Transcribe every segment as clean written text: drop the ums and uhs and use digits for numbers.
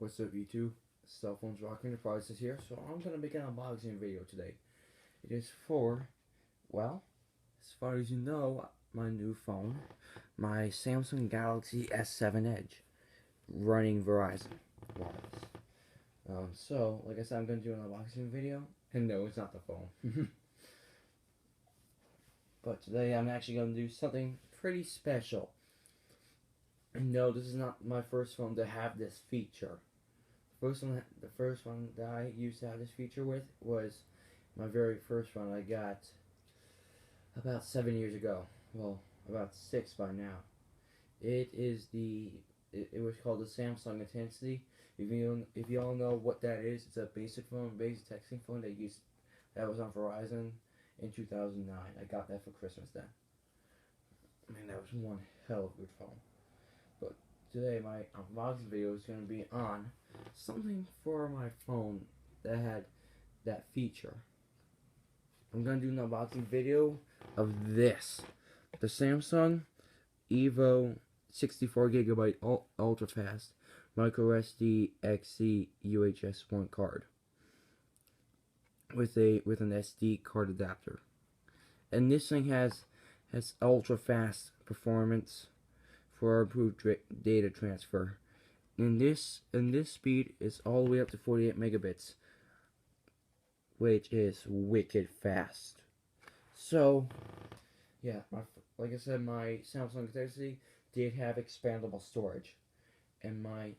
What's up, YouTube? Cell Phones Rock Enterprises here. So I'm gonna make an unboxing video today. It is for, well, as far as you know, my new phone, my Samsung Galaxy S7 Edge, running Verizon wireless. So like I said, I'm gonna do an unboxing video, and no, it's not the phone. But today I'm actually gonna do something pretty special. And no, this is not my first phone to have this feature. The first one that I used to have this feature with was my very first one I got about 7 years ago. Well, about 6 by now. It was called the Samsung Intensity. If you all know what that is, it's a basic texting phone that was on Verizon in 2009. I got that for Christmas then. Man, that was one hell of a good phone. But today my unboxing video is going to be on something for my phone that had that feature. I'm going to do an unboxing video of this. The Samsung EVO 64GB ultra fast microSDXC USH-I card with an SD card adapter. And this thing has ultra fast performance for improved data transfer. And this speed is all the way up to 48 megabits, which is wicked fast. So, yeah, like I said, my Samsung Galaxy did have expandable storage, and my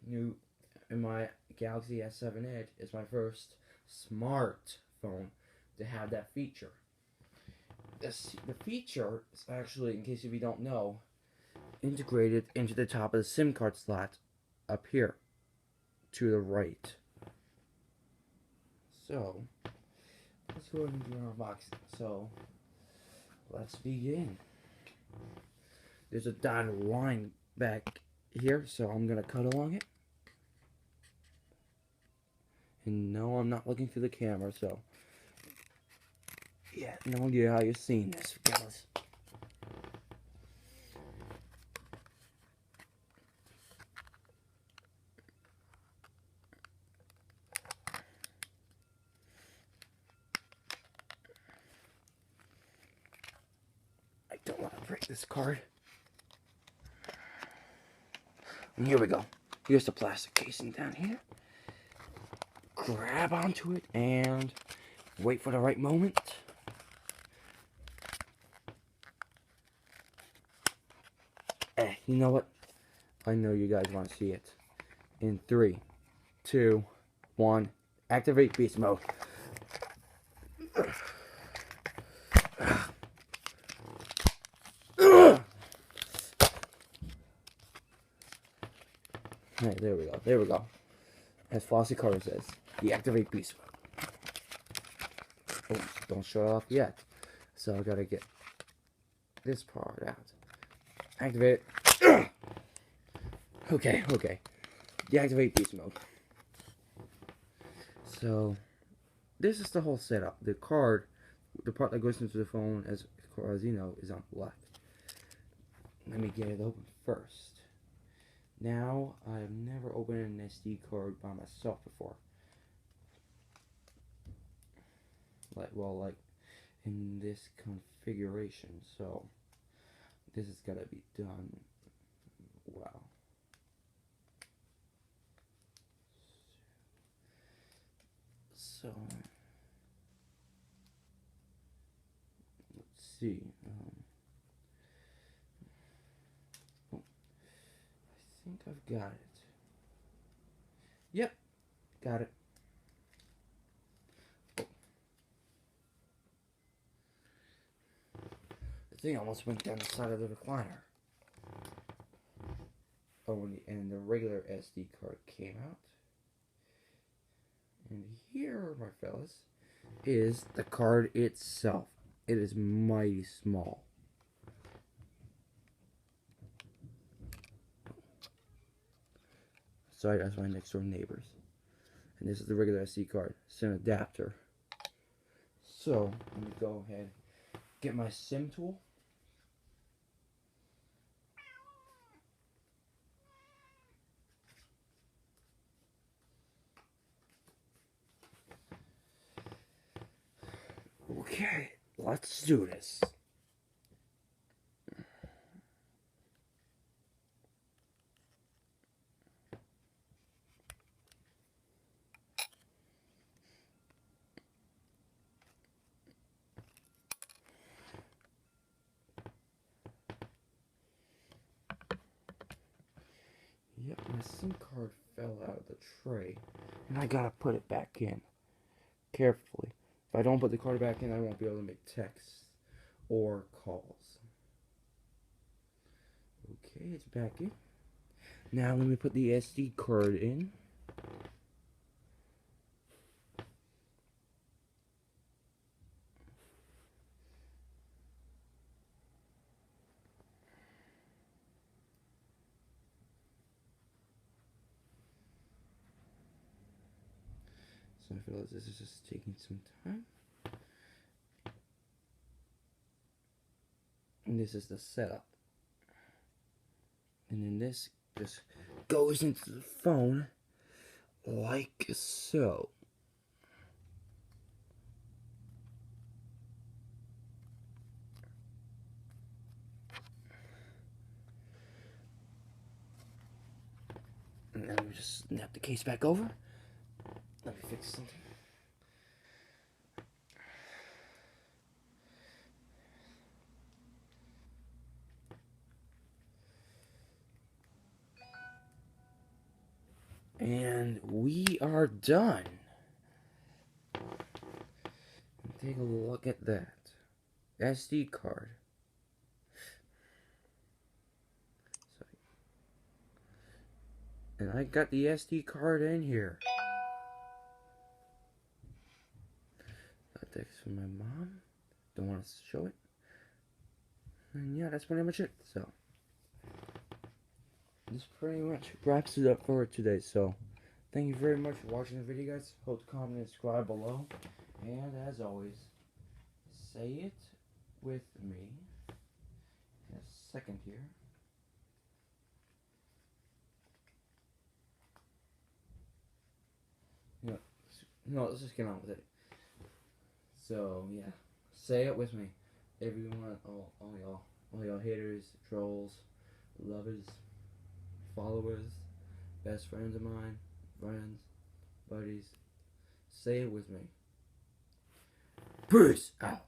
Galaxy S7 Edge is my first smartphone to have that feature. The feature is actually, in case if you don't know, integrated into the top of the SIM card slot up here to the right. So let's go ahead and do our unboxing. So let's begin. There's a dotted line back here, so I'm gonna cut along it. And no, I'm not looking through the camera, so yeah, no idea how you're seeing this, fellas. I don't want to break this card. And here we go. Here's the plastic casing down here. Grab onto it and wait for the right moment. You know what? I know you guys want to see it. In 3, 2, 1, activate beast mode. Alright, there we go. There we go. As Flossie Carter says, deactivate beast mode. Oh, don't shut off yet. So I gotta get this part out. Activate it. Okay. Deactivate beast mode. So this is the whole setup. The card, the part that goes into the phone, as far as you know, is on the left. Let me get it open first. Now, I've never opened an SD card by myself before. Like in this configuration. So this has got to be done well. So let's see. I think I've got it. Yep, got it. Oh. The thing almost went down the side of the recliner. Oh, and the regular SD card came out. And here, my fellas, is the card itself. It is mighty small. Sorry, that's my next door neighbors. And this is the regular SD card. SIM adapter. So, let me go ahead, get my SIM tool. Okay, let's do this. Yep, my SIM card fell out of the tray, and I gotta put it back in carefully. If I don't put the card back in, I won't be able to make texts or calls. Okay, it's back in. Now let me put the SD card in. So I feel like this is just taking some time. And this is the setup. And then this just goes into the phone like so. And then we just snap the case back over. Let me fix something. And we are done. Take a look at that. SD card. And I got the SD card in here. Got text from my mom. Don't want to show it. And yeah, that's pretty much it. So this pretty much wraps it up for today. So thank you very much for watching the video, guys. Hope to comment and subscribe below. And as always, say it with me. In a second here. No, let's just get on with it. So yeah, say it with me. Everyone, all y'all haters, trolls, lovers, followers, best friends of mine, friends, buddies, say it with me. Peace out.